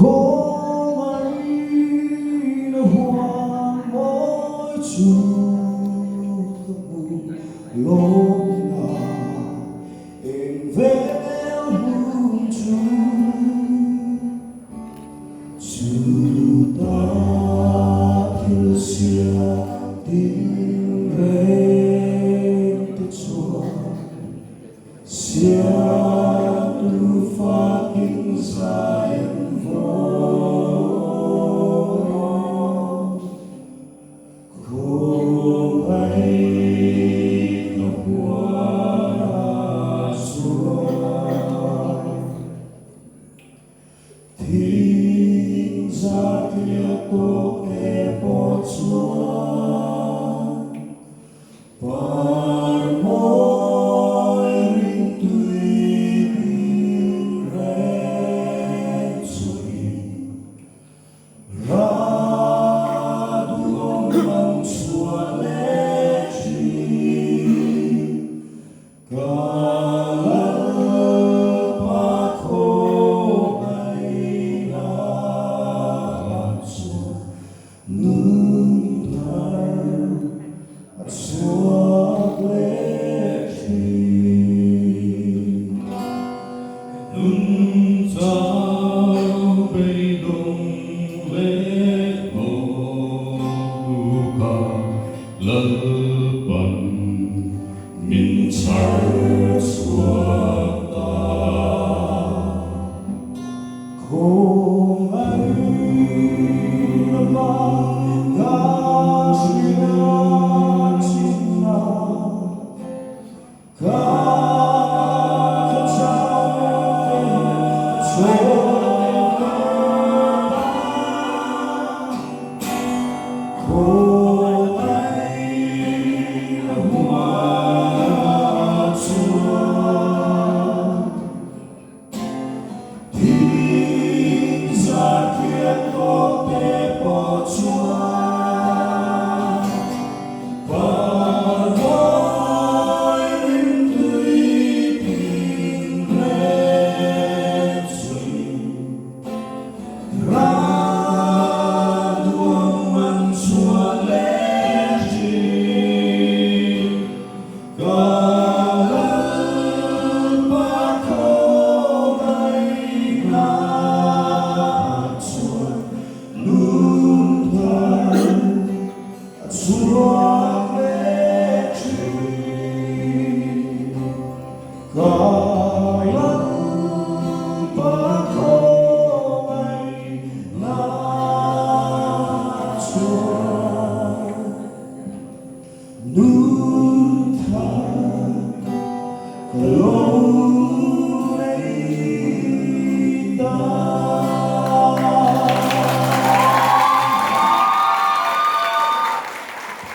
Không ai nó hoa mỗi chung lúc nào em véo buông chung ta thiếu xia tiếng lên từ chùa xia tu phát kinh dài Thính ra kia tô e po chuan Par môi ring tùy bình rẽ chui Ra duong mang chua lệ chi Mình chở xua ta Không ai mà ta chỉ là chính là cả Nunca